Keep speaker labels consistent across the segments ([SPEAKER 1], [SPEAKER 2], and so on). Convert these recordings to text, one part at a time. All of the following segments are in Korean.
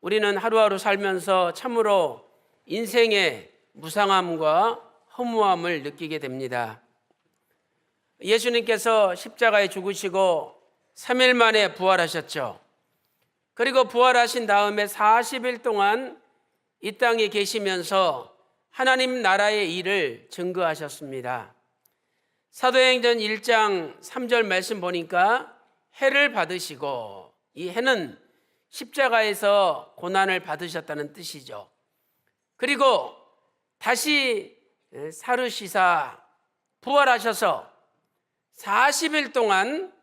[SPEAKER 1] 우리는 하루하루 살면서 참으로 인생의 무상함과 허무함을 느끼게 됩니다. 예수님께서 십자가에 죽으시고 3일 만에 부활하셨죠. 그리고 부활하신 다음에 40일 동안 이 땅에 계시면서 하나님 나라의 일을 증거하셨습니다. 사도행전 1장 3절 말씀 보니까 해를 받으시고, 이 해는 십자가에서 고난을 받으셨다는 뜻이죠. 그리고 다시 사르시사 부활하셔서 40일 동안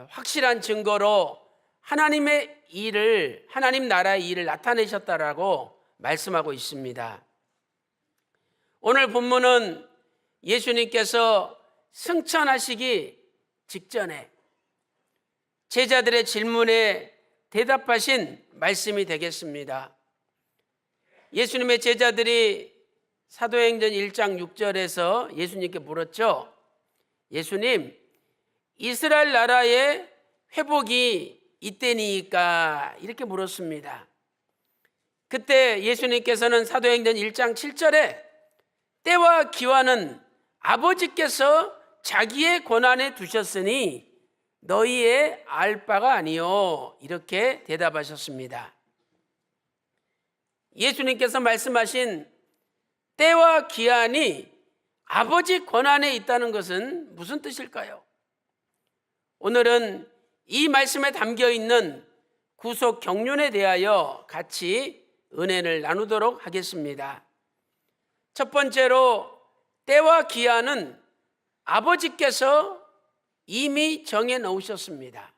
[SPEAKER 1] 확실한 증거로 하나님의 일을, 하나님 나라의 일을 나타내셨다라고 말씀하고 있습니다. 오늘 본문은 예수님께서 승천하시기 직전에 제자들의 질문에 대답하신 말씀이 되겠습니다. 예수님의 제자들이 사도행전 1장 6절에서 예수님께 물었죠. 예수님, 이스라엘 나라의 회복이 이때니까? 이렇게 물었습니다. 그때 예수님께서는 사도행전 1장 7절에 때와 기한은 아버지께서 자기의 권한에 두셨으니 너희의 알 바가 아니요, 이렇게 대답하셨습니다. 예수님께서 말씀하신 때와 기한이 아버지 권한에 있다는 것은 무슨 뜻일까요? 오늘은 이 말씀에 담겨 있는 구속 경륜에 대하여 같이 은혜를 나누도록 하겠습니다. 첫 번째로 때와 기한은 아버지께서 이미 정해 놓으셨습니다.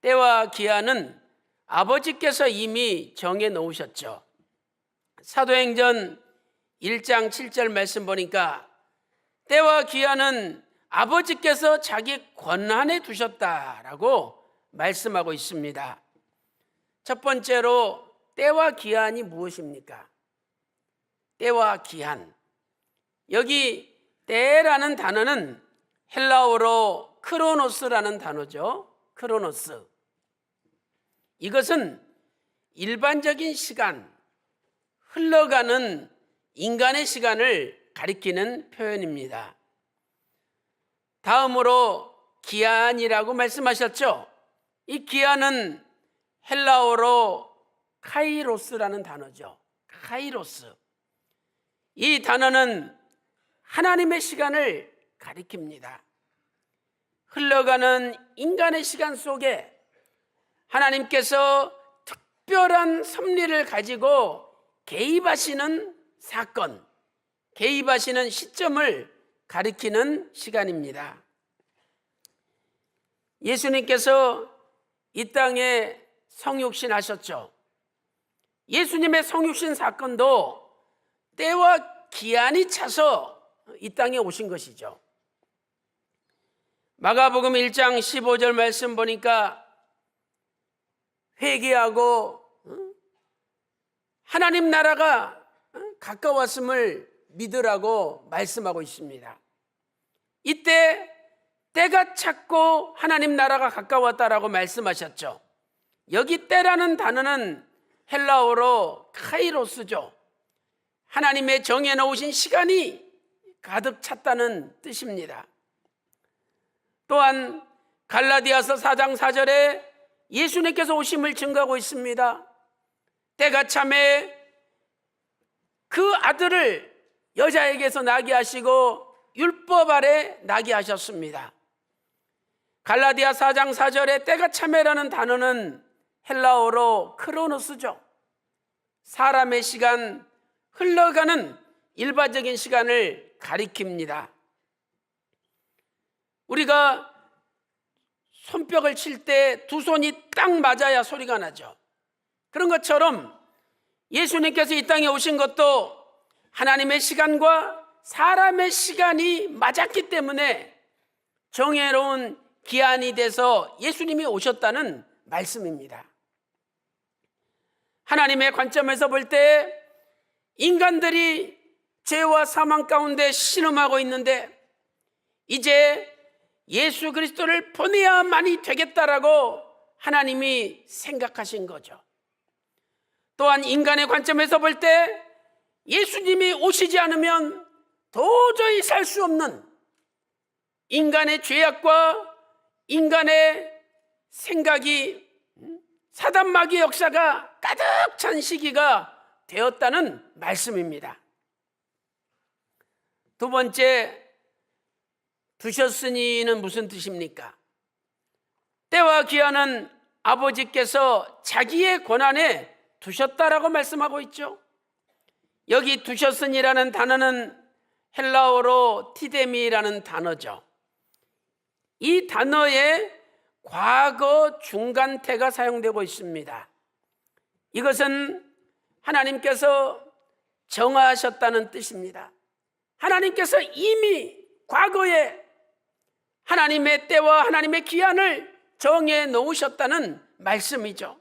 [SPEAKER 1] 때와 기한은 아버지께서 이미 정해 놓으셨죠. 사도행전 1장 7절 말씀 보니까 때와 기한은 아버지께서 자기 권한에 두셨다라고 말씀하고 있습니다. 첫 번째로 때와 기한이 무엇입니까? 때와 기한. 여기 때라는 단어는 헬라어로 크로노스라는 단어죠. 크로노스. 이것은 일반적인 시간, 흘러가는 인간의 시간을 가리키는 표현입니다. 다음으로 기한이라고 말씀하셨죠. 이 기한은 헬라어로 카이로스라는 단어죠. 카이로스. 이 단어는 하나님의 시간을 가리킵니다. 흘러가는 인간의 시간 속에 하나님께서 특별한 섭리를 가지고 개입하시는 사건, 개입하시는 시점을 가리키는 시간입니다. 예수님께서 이 땅에 성육신 하셨죠. 예수님의 성육신 사건도 때와 기한이 차서 이 땅에 오신 것이죠. 마가복음 1장 15절 말씀 보니까 회개하고 하나님 나라가 가까웠음을 믿으라고 말씀하고 있습니다. 이때 때가 찼고 하나님 나라가 가까웠다라고 말씀하셨죠. 여기 때라는 단어는 헬라어로 카이로스죠. 하나님의 정해 놓으신 시간이 가득 찼다는 뜻입니다. 또한 갈라디아서 4장 4절에 예수님께서 오심을 증거하고 있습니다. 때가 참에 그 아들을 여자에게서 나게 하시고 율법 아래 나게 하셨습니다. 갈라디아 4장 4절에 때가 참에라는 단어는 헬라어로 크로노스죠. 사람의 시간, 흘러가는 일반적인 시간을 가리킵니다. 우리가 손뼉을 칠 때 두 손이 딱 맞아야 소리가 나죠. 그런 것처럼 예수님께서 이 땅에 오신 것도 하나님의 시간과 사람의 시간이 맞았기 때문에 정해놓은 기한이 돼서 예수님이 오셨다는 말씀입니다. 하나님의 관점에서 볼 때 인간들이 죄와 사망 가운데 신음하고 있는데 이제 예수 그리스도를 보내야만이 되겠다라고 하나님이 생각하신 거죠. 또한 인간의 관점에서 볼 때 예수님이 오시지 않으면 도저히 살 수 없는 인간의 죄악과 인간의 생각이 사단 마귀의 역사가 가득 찬 시기가 되었다는 말씀입니다. 두 번째, 두셨으니는 무슨 뜻입니까? 때와 기한은 아버지께서 자기의 권한에 두셨다라고 말씀하고 있죠. 여기 두셨으니라는 단어는 헬라어로 티데미라는 단어죠. 이 단어에 과거 중간태가 사용되고 있습니다. 이것은 하나님께서 정하셨다는 뜻입니다. 하나님께서 이미 과거에 하나님의 때와 하나님의 기한을 정해 놓으셨다는 말씀이죠.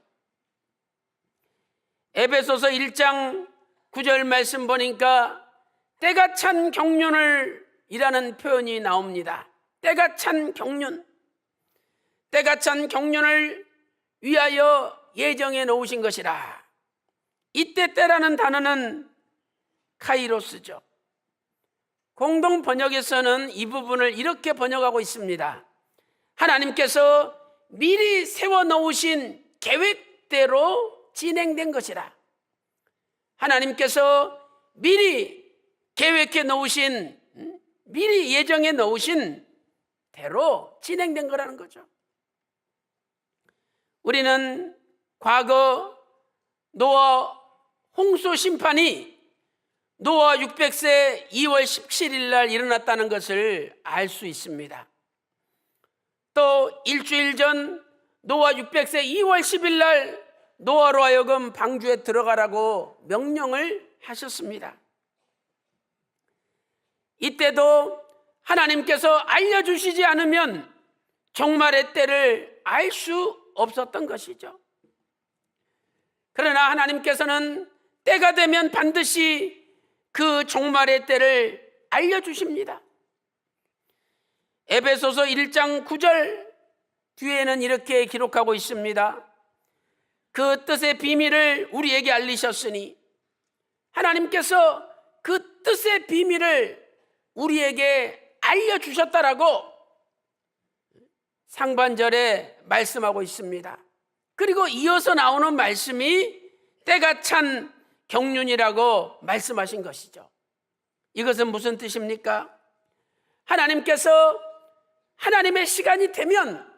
[SPEAKER 1] 에베소서 1장 9절 말씀 보니까 때가 찬 경륜을 이라는 표현이 나옵니다. 때가 찬 경륜, 때가 찬 경륜을 위하여 예정해 놓으신 것이라. 이때 때라는 단어는 카이로스죠. 공동 번역에서는 이 부분을 이렇게 번역하고 있습니다. 하나님께서 미리 세워놓으신 계획대로 진행된 것이라. 하나님께서 미리 계획해 놓으신, 미리 예정해 놓으신 대로 진행된 거라는 거죠. 우리는 과거 노아 홍수 심판이 노아 600세 2월 17일 날 일어났다는 것을 알 수 있습니다. 또 일주일 전 노아 600세 2월 10일 날 노아로 하여금 방주에 들어가라고 명령을 하셨습니다. 이때도 하나님께서 알려주시지 않으면 종말의 때를 알 수 없었던 것이죠. 그러나 하나님께서는 때가 되면 반드시 그 종말의 때를 알려주십니다. 에베소서 1장 9절 뒤에는 이렇게 기록하고 있습니다. 그 뜻의 비밀을 우리에게 알리셨으니, 하나님께서 그 뜻의 비밀을 우리에게 알려주셨다라고 상반절에 말씀하고 있습니다. 그리고 이어서 나오는 말씀이 때가 찬 경륜이라고 말씀하신 것이죠. 이것은 무슨 뜻입니까? 하나님께서 하나님의 시간이 되면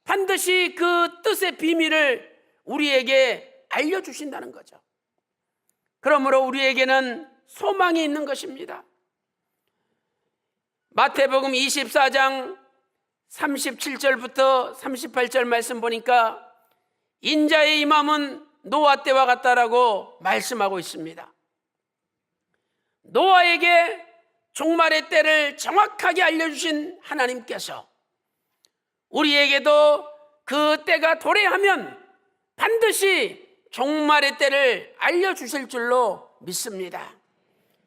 [SPEAKER 1] 반드시 그 뜻의 비밀을 우리에게 알려주신다는 거죠. 그러므로 우리에게는 소망이 있는 것입니다. 마태복음 24장 37절부터 38절 말씀 보니까 인자의 임함은 노아 때와 같다라고 말씀하고 있습니다. 노아에게 종말의 때를 정확하게 알려주신 하나님께서 우리에게도 그 때가 도래하면 반드시 종말의 때를 알려주실 줄로 믿습니다.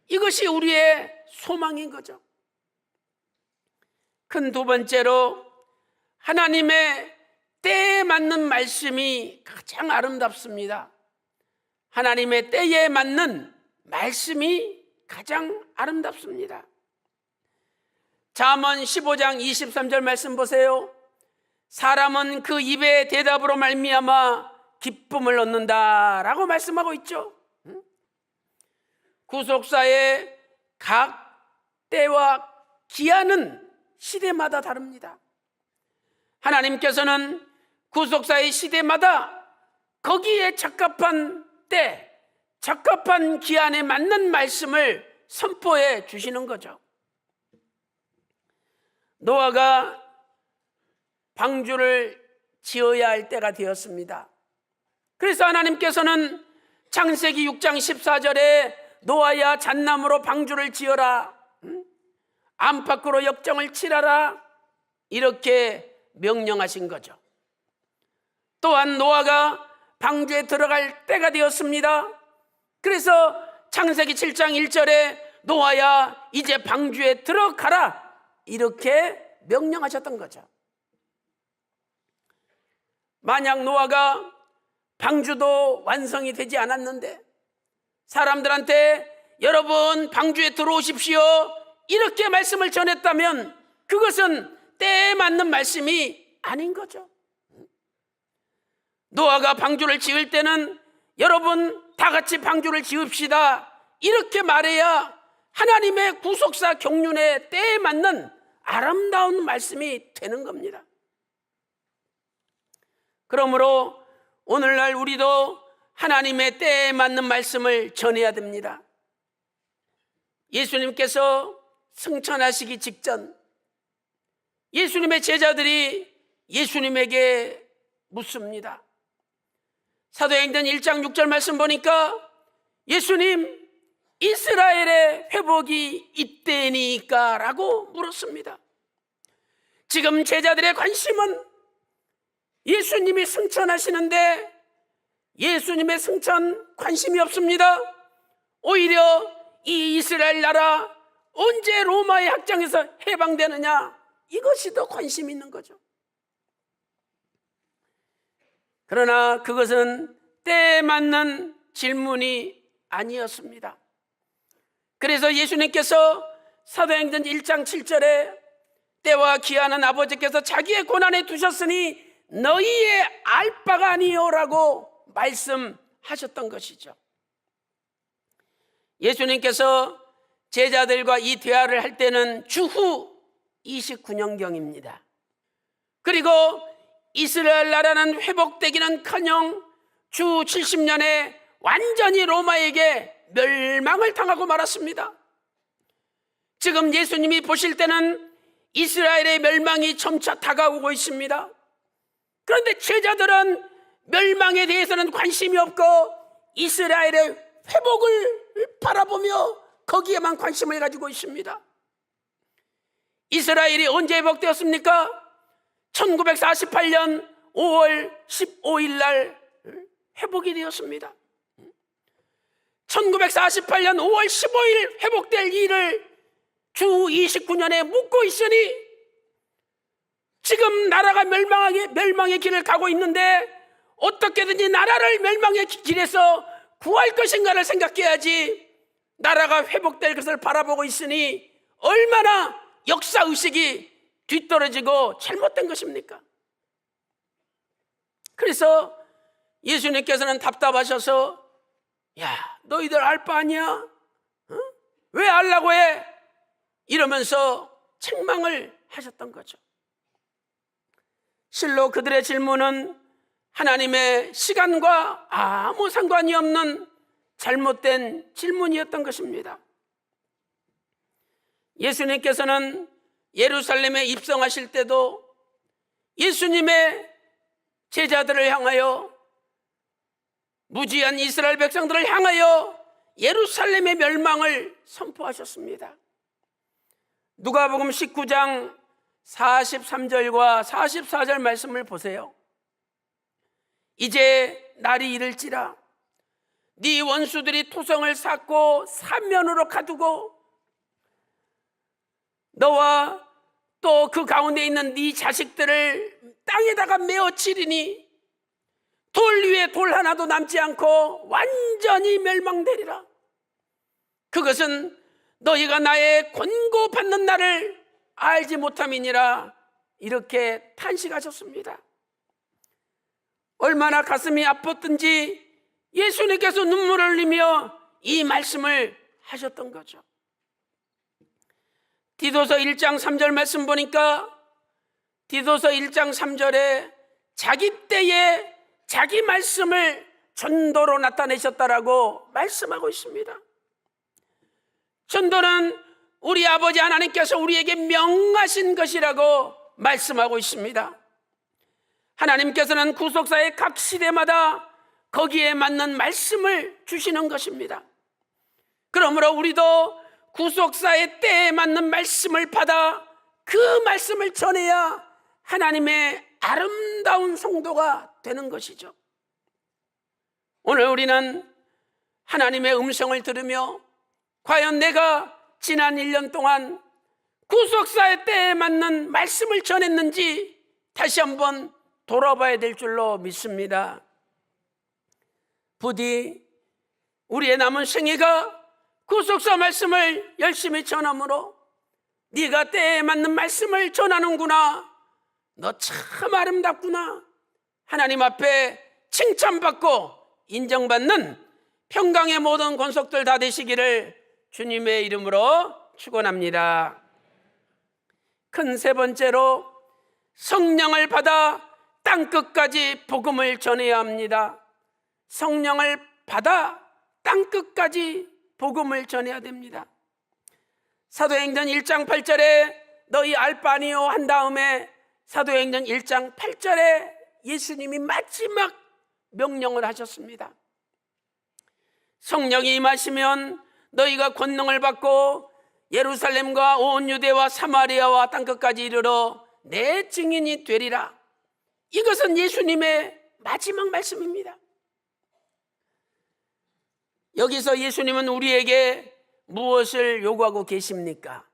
[SPEAKER 1] 이것이 우리의 소망인 거죠. 큰 두 번째로, 하나님의 때에 맞는 말씀이 가장 아름답습니다. 하나님의 때에 맞는 말씀이 가장 아름답습니다. 잠언 15장 23절 말씀 보세요. 사람은 그 입의 대답으로 말미암아 기쁨을 얻는다라고 말씀하고 있죠. 구속사의 각 때와 기한은 시대마다 다릅니다. 하나님께서는 구속사의 시대마다 거기에 적합한 때, 적합한 기한에 맞는 말씀을 선포해 주시는 거죠. 노아가 방주를 지어야 할 때가 되었습니다. 그래서 하나님께서는 창세기 6장 14절에 노아야 잣나무로 방주를 지어라, 안팎으로 역정을 칠하라, 이렇게 명령하신 거죠. 또한 노아가 방주에 들어갈 때가 되었습니다. 그래서 창세기 7장 1절에 노아야 이제 방주에 들어가라, 이렇게 명령하셨던 거죠. 만약 노아가 방주도 완성이 되지 않았는데 사람들한테 여러분 방주에 들어오십시오 이렇게 말씀을 전했다면 그것은 때에 맞는 말씀이 아닌 거죠. 노아가 방주를 지을 때는 여러분 다 같이 방주를 지읍시다 이렇게 말해야 하나님의 구속사 경륜의 때에 맞는 아름다운 말씀이 되는 겁니다. 그러므로 오늘날 우리도 하나님의 때에 맞는 말씀을 전해야 됩니다. 예수님께서 승천하시기 직전 예수님의 제자들이 예수님에게 묻습니다. 사도행전 1장 6절 말씀 보니까 예수님 이스라엘의 회복이 이때니까 라고 물었습니다. 지금 제자들의 관심은 예수님이 승천하시는데 예수님의 승천 관심이 없습니다. 오히려 이 이스라엘 나라 언제 로마의 학장에서 해방되느냐 이것이 더 관심이 있는 거죠. 그러나 그것은 때에 맞는 질문이 아니었습니다. 그래서 예수님께서 사도행전 1장 7절에 때와 기한은 아버지께서 자기의 고난에 두셨으니 너희의 알 바가 아니요라고 말씀하셨던 것이죠. 예수님께서 제자들과 이 대화를 할 때는 주후 29년경입니다. 그리고 이스라엘 나라는 회복되기는커녕 주 70년에 완전히 로마에게 멸망을 당하고 말았습니다. 지금 예수님이 보실 때는 이스라엘의 멸망이 점차 다가오고 있습니다. 그런데 제자들은 멸망에 대해서는 관심이 없고 이스라엘의 회복을 바라보며 거기에만 관심을 가지고 있습니다. 이스라엘이 언제 회복되었습니까? 1948년 5월 15일 날 회복이 되었습니다. 1948년 5월 15일 회복될 일을 주 29년에 묻고 있으니 지금 나라가 멸망의 길을 가고 있는데 어떻게든지 나라를 멸망의 길에서 구할 것인가를 생각해야지 나라가 회복될 것을 바라보고 있으니 얼마나 역사의식이 뒤떨어지고 잘못된 것입니까? 그래서 예수님께서는 답답하셔서 야 너희들 알 바 아니야? 왜 알라고 해? 이러면서 책망을 하셨던 거죠. 실로 그들의 질문은 하나님의 시간과 아무 상관이 없는 잘못된 질문이었던 것입니다. 예수님께서는 예루살렘에 입성하실 때도 예수님의 제자들을 향하여 무지한 이스라엘 백성들을 향하여 예루살렘의 멸망을 선포하셨습니다. 누가복음 19장 43절과 44절 말씀을 보세요. 이제 날이 이를지라 네 원수들이 토성을 쌓고 사면으로 가두고 너와 또 그 가운데 있는 네 자식들을 땅에다가 메어 치리니 돌 위에 돌 하나도 남지 않고 완전히 멸망되리라. 그것은 너희가 나의 권고받는 날을 알지 못함이니라. 이렇게 탄식하셨습니다. 얼마나 가슴이 아팠든지 예수님께서 눈물을 흘리며 이 말씀을 하셨던 거죠. 디도서 1장 3절 말씀 보니까 디도서 1장 3절에 자기 때에 자기 말씀을 전도로 나타내셨다라고 말씀하고 있습니다. 전도는 우리 아버지 하나님께서 우리에게 명하신 것이라고 말씀하고 있습니다. 하나님께서는 구속사의 각 시대마다 거기에 맞는 말씀을 주시는 것입니다. 그러므로 우리도 구속사의 때에 맞는 말씀을 받아 그 말씀을 전해야 하나님의 아름다운 성도가 되는 것이죠. 오늘 우리는 하나님의 음성을 들으며 과연 내가 지난 1년 동안 구속사의 때에 맞는 말씀을 전했는지 다시 한번 돌아봐야 될 줄로 믿습니다. 부디 우리의 남은 생애가 구속사 말씀을 열심히 전함으로 네가 때에 맞는 말씀을 전하는구나, 너 참 아름답구나, 하나님 앞에 칭찬받고 인정받는 평강의 모든 권속들 다 되시기를 주님의 이름으로 축원합니다. 큰 세 번째로, 성령을 받아 땅끝까지 복음을 전해야 합니다. 성령을 받아 땅끝까지 복음을 전해야 됩니다. 사도행전 1장 8절에 너희 알바니오 한 다음에 사도행전 1장 8절에 예수님이 마지막 명령을 하셨습니다. 성령이 임하시면 너희가 권능을 받고 예루살렘과 온 유대와 사마리아와 땅끝까지 이르러 내 증인이 되리라. 이것은 예수님의 마지막 말씀입니다. 여기서 예수님은 우리에게 무엇을 요구하고 계십니까?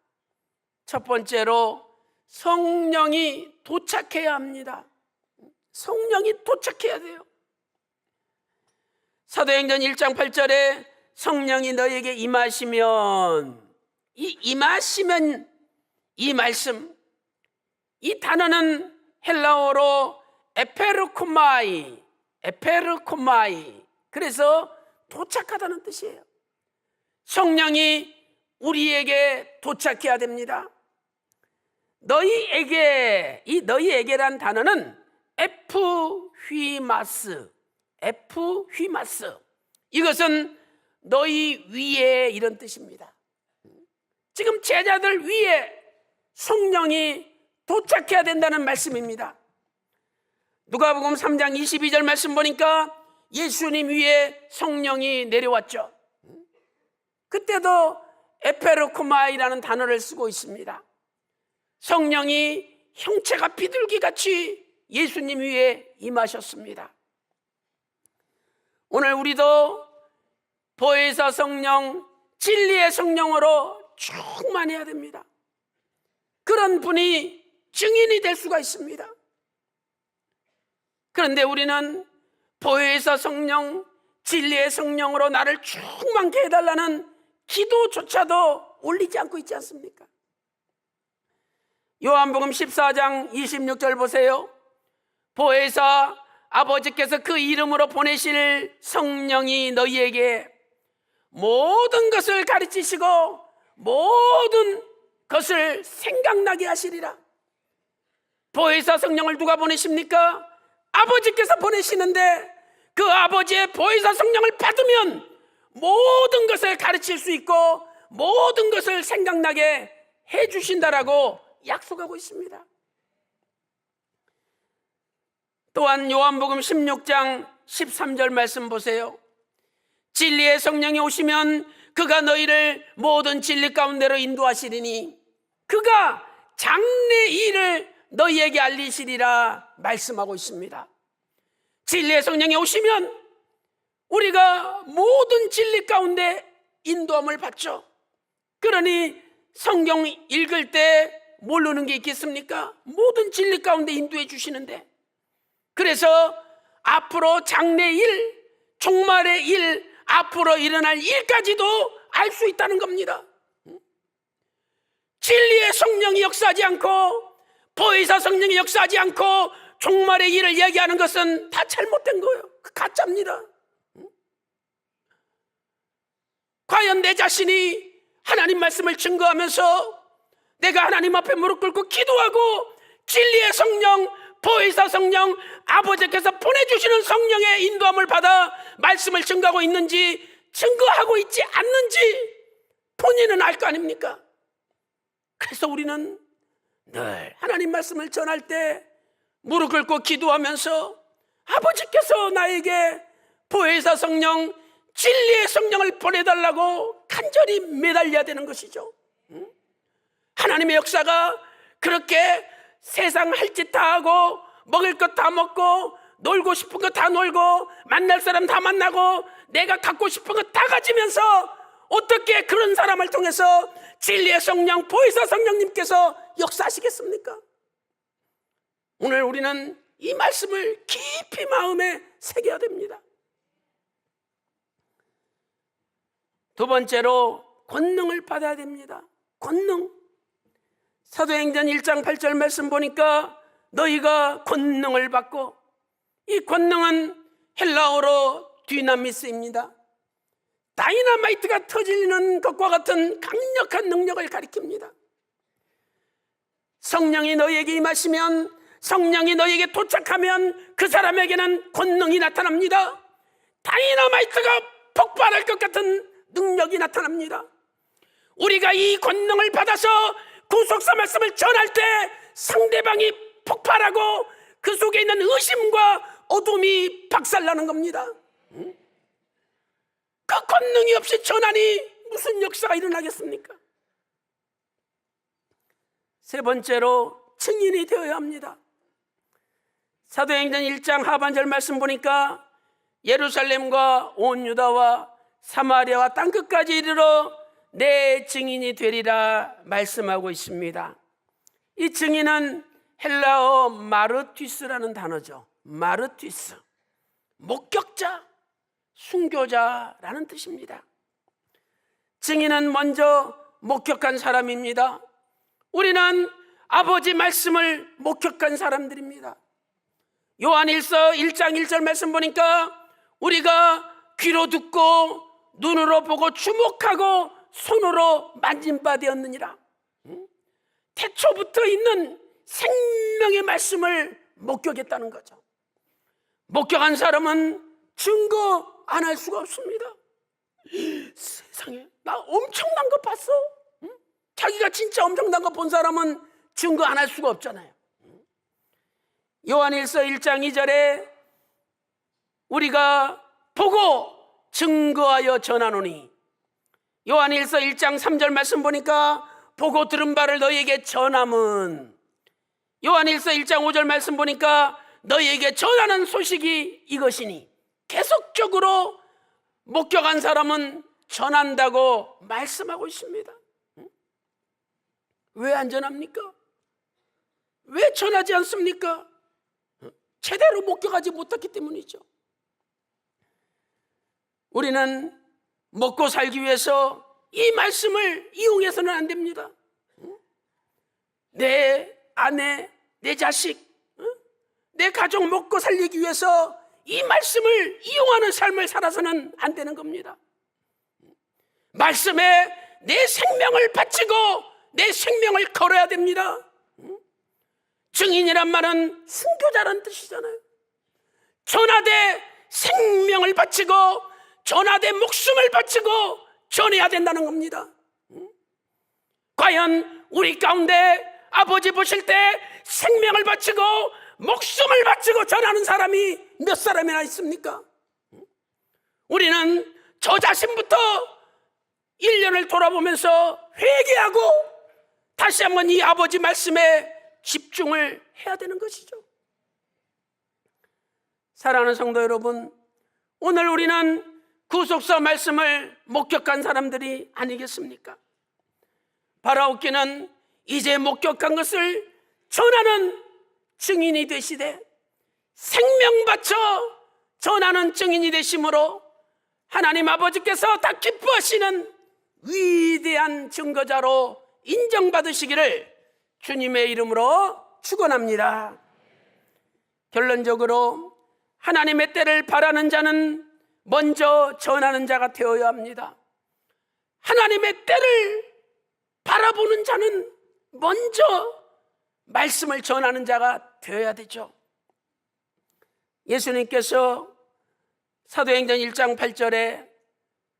[SPEAKER 1] 첫 번째로, 성령이 도착해야 합니다. 성령이 도착해야 돼요. 사도행전 1장 8절에 성령이 너에게 임하시면, 이 임하시면, 이 말씀, 이 단어는 헬라어로 에페르코마이, 그래서 도착하다는 뜻이에요. 성령이 우리에게 도착해야 됩니다. 너희에게, 이 너희에게란 단어는 에프휘마스, 이것은 너희 위에, 이런 뜻입니다. 지금 제자들 위에 성령이 도착해야 된다는 말씀입니다. 누가복음 3장 22절 말씀 보니까 예수님 위에 성령이 내려왔죠. 그때도 에페르코마이라는 단어를 쓰고 있습니다. 성령이 형체가 비둘기같이 예수님 위에 임하셨습니다. 오늘 우리도 보혜사 성령, 진리의 성령으로 충만해야 됩니다. 그런 분이 증인이 될 수가 있습니다. 그런데 우리는 보혜사 성령, 진리의 성령으로 나를 충만케 해달라는 기도조차도 올리지 않고 있지 않습니까? 요한복음 14장 26절 보세요. 보혜사 아버지께서 그 이름으로 보내실 성령이 너희에게 모든 것을 가르치시고 모든 것을 생각나게 하시리라. 보혜사 성령을 누가 보내십니까? 아버지께서 보내시는데 그 아버지의 보혜사 성령을 받으면 모든 것을 가르칠 수 있고 모든 것을 생각나게 해주신다라고 약속하고 있습니다. 또한 요한복음 16장 13절 말씀 보세요. 진리의 성령이 오시면 그가 너희를 모든 진리 가운데로 인도하시리니 그가 장래 일을 너희에게 알리시리라 말씀하고 있습니다. 진리의 성령이 오시면 우리가 모든 진리 가운데 인도함을 받죠. 그러니 성경 읽을 때 모르는 게 있겠습니까? 모든 진리 가운데 인도해 주시는데, 그래서 앞으로 장래 일, 종말의 일, 앞으로 일어날 일까지도 알 수 있다는 겁니다. 진리의 성령이 역사하지 않고 보혜사 성령이 역사하지 않고 종말의 일을 얘기하는 것은 다 잘못된 거예요. 가짜입니다. 과연 내 자신이 하나님 말씀을 증거하면서 내가 하나님 앞에 무릎 꿇고 기도하고 진리의 성령, 보혜사 성령, 아버지께서 보내주시는 성령의 인도함을 받아 말씀을 증거하고 있는지, 증거하고 있지 않는지 본인은 알 거 아닙니까? 그래서 우리는 늘 하나님 말씀을 전할 때 무릎 꿇고 기도하면서 아버지께서 나에게 보혜사 성령, 진리의 성령을 보내달라고 간절히 매달려야 되는 것이죠. 하나님의 역사가 그렇게 세상 할 짓 다 하고 먹을 것 다 먹고 놀고 싶은 거 다 놀고 만날 사람 다 만나고 내가 갖고 싶은 거 다 가지면서 어떻게 그런 사람을 통해서 진리의 성령, 보혜사 성령님께서 역사하시겠습니까? 오늘 우리는 이 말씀을 깊이 마음에 새겨야 됩니다. 두 번째로 권능을 받아야 됩니다. 권능. 사도행전 1장 8절 말씀 보니까 너희가 권능을 받고, 이 권능은 헬라어로 뒤나미스입니다. 다이너마이트가 터지는 것과 같은 강력한 능력을 가리킵니다. 성령이 너희에게 임하시면, 성령이 너희에게 도착하면 그 사람에게는 권능이 나타납니다. 다이너마이트가 폭발할 것 같은 능력이 나타납니다. 우리가 이 권능을 받아서 구속사 말씀을 전할 때 상대방이 폭발하고 그 속에 있는 의심과 어둠이 박살나는 겁니다. 그 권능이 없이 전하니 무슨 역사가 일어나겠습니까? 세 번째로 증인이 되어야 합니다. 사도행전 1장 하반절 말씀 보니까 예루살렘과 온 유다와 사마리아와 땅끝까지 이르러 내 증인이 되리라 말씀하고 있습니다. 이 증인은 헬라어 마르티스라는 단어죠. 마르티스, 목격자, 순교자라는 뜻입니다. 증인은 먼저 목격한 사람입니다. 우리는 아버지 말씀을 목격한 사람들입니다. 요한일서 1장 1절 말씀 보니까 우리가 귀로 듣고 눈으로 보고 주목하고 손으로 만진 바 되었느니라. 태초부터 있는 생명의 말씀을 목격했다는 거죠. 목격한 사람은 증거 안 할 수가 없습니다. 세상에, 나 엄청난 거 봤어. 자기가 진짜 엄청난 거 본 사람은 증거 안 할 수가 없잖아요. 요한일서 1장 2절에 우리가 보고 증거하여 전하노니, 요한일서 1장 3절 말씀 보니까 보고 들은 바를 너희에게 전함은, 요한일서 1장 5절 말씀 보니까 너희에게 전하는 소식이 이것이니, 계속적으로 목격한 사람은 전한다고 말씀하고 있습니다. 왜 안 전합니까? 왜 전하지 않습니까? 제대로 목격하지 못했기 때문이죠. 우리는 먹고 살기 위해서 이 말씀을 이용해서는 안 됩니다. 내 아내, 내 자식, 내 가족 먹고 살리기 위해서 이 말씀을 이용하는 삶을 살아서는 안 되는 겁니다. 말씀에 내 생명을 바치고 내 생명을 걸어야 됩니다. 증인이란 말은 순교자라는 뜻이잖아요. 전하되 생명을 바치고 전하되 목숨을 바치고 전해야 된다는 겁니다. 과연 우리 가운데 아버지 보실 때 생명을 바치고 목숨을 바치고 전하는 사람이 몇 사람이나 있습니까? 우리는 저 자신부터 1년을 돌아보면서 회개하고 다시 한번 이 아버지 말씀에 집중을 해야 되는 것이죠. 사랑하는 성도 여러분, 오늘 우리는 구속사 말씀을 목격한 사람들이 아니겠습니까? 바라옵기는 이제 목격한 것을 전하는 증인이 되시되 생명 바쳐 전하는 증인이 되심으로 하나님 아버지께서 다 기뻐하시는 위대한 증거자로 인정받으시기를 주님의 이름으로 축원합니다. 결론적으로 하나님의 때를 바라는 자는 먼저 전하는 자가 되어야 합니다. 하나님의 때를 바라보는 자는 먼저 말씀을 전하는 자가 되어야 되죠. 예수님께서 사도행전 1장 8절에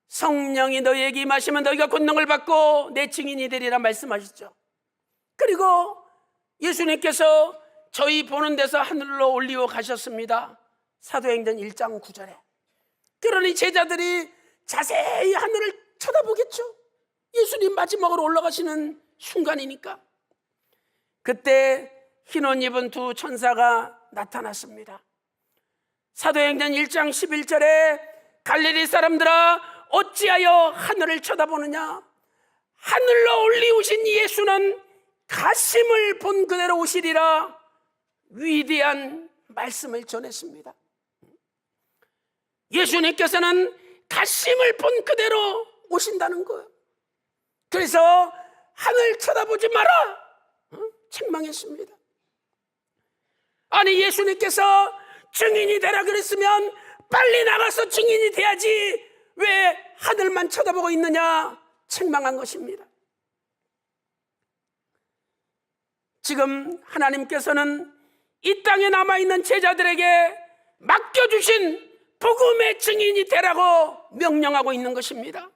[SPEAKER 1] 성령이 너희에게 임하시면 너희가 권능을 받고 내 증인이 되리라 말씀하시죠. 그리고 예수님께서 저희 보는 데서 하늘로 올리고 가셨습니다. 사도행전 1장 9절에. 그러니 제자들이 자세히 하늘을 쳐다보겠죠. 예수님 마지막으로 올라가시는 순간이니까. 그때 흰옷 입은 두 천사가 나타났습니다. 사도행전 1장 11절에 갈릴리 사람들아 어찌하여 하늘을 쳐다보느냐, 하늘로 올리우신 예수는 가심을 본 그대로 오시리라 위대한 말씀을 전했습니다. 예수님께서는 가심을 본 그대로 오신다는 거예요. 그래서 하늘 쳐다보지 마라 책망했습니다. 아니, 예수님께서 증인이 되라 그랬으면 빨리 나가서 증인이 돼야지 왜 하늘만 쳐다보고 있느냐 책망한 것입니다. 지금 하나님께서는 이 땅에 남아있는 제자들에게 맡겨주신 복음의 증인이 되라고 명령하고 있는 것입니다.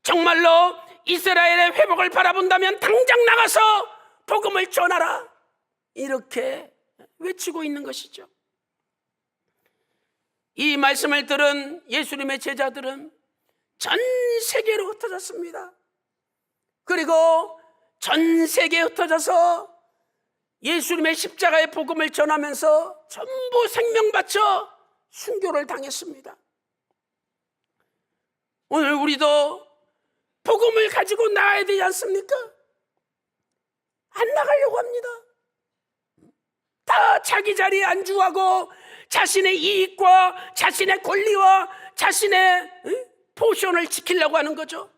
[SPEAKER 1] 정말로 이스라엘의 회복을 바라본다면 당장 나가서 복음을 전하라, 이렇게 외치고 있는 것이죠. 이 말씀을 들은 예수님의 제자들은 전 세계로 흩어졌습니다. 그리고 전 세계에 흩어져서 예수님의 십자가의 복음을 전하면서 전부 생명 바쳐 순교를 당했습니다. 오늘 우리도 복음을 가지고 나가야 되지 않습니까? 안 나가려고 합니다. 다 자기 자리에 안주하고 자신의 이익과 자신의 권리와 자신의 포션을 지키려고 하는 거죠.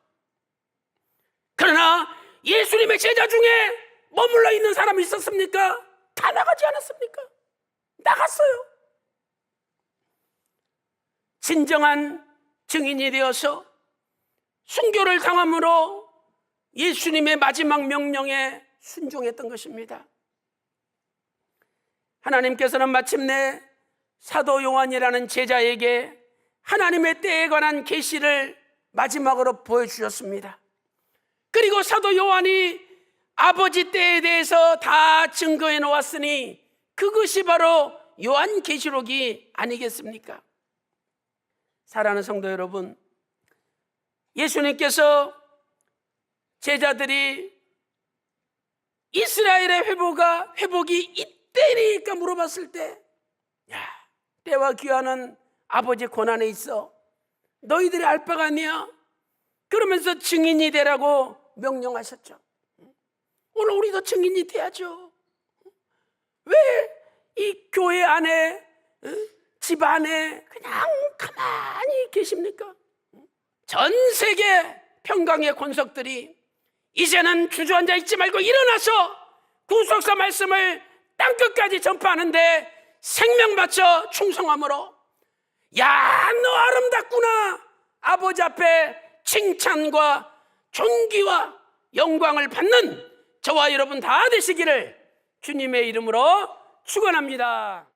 [SPEAKER 1] 그러나 예수님의 제자 중에 머물러 있는 사람이 있었습니까? 다 나가지 않았습니까? 나갔어요. 진정한 증인이 되어서 순교를 당함으로 예수님의 마지막 명령에 순종했던 것입니다. 하나님께서는 마침내 사도 요한이라는 제자에게 하나님의 때에 관한 계시를 마지막으로 보여주셨습니다. 그리고 사도 요한이 아버지 때에 대해서 다 증거해 놓았으니 그것이 바로 요한계시록이 아니겠습니까? 사랑하는 성도 여러분, 예수님께서 제자들이 이스라엘의 회복이 이때니까 물어봤을 때, 야, 때와 기한은 아버지 권한에 있어, 너희들이 알 바가 아니야, 그러면서 증인이 되라고 명령하셨죠. 오늘 우리도 증인이 돼야죠. 왜 이 교회 안에, 집 안에 그냥 가만히 계십니까? 전 세계 평강의 권석들이 이제는 주저앉아 있지 말고 일어나서 구속사 말씀을 땅끝까지 전파하는데 생명 바쳐 충성함으로, 야, 너 아름답구나, 아버지 앞에 칭찬과 존귀와 영광을 받는 저와 여러분 다 되시기를 주님의 이름으로 축원합니다.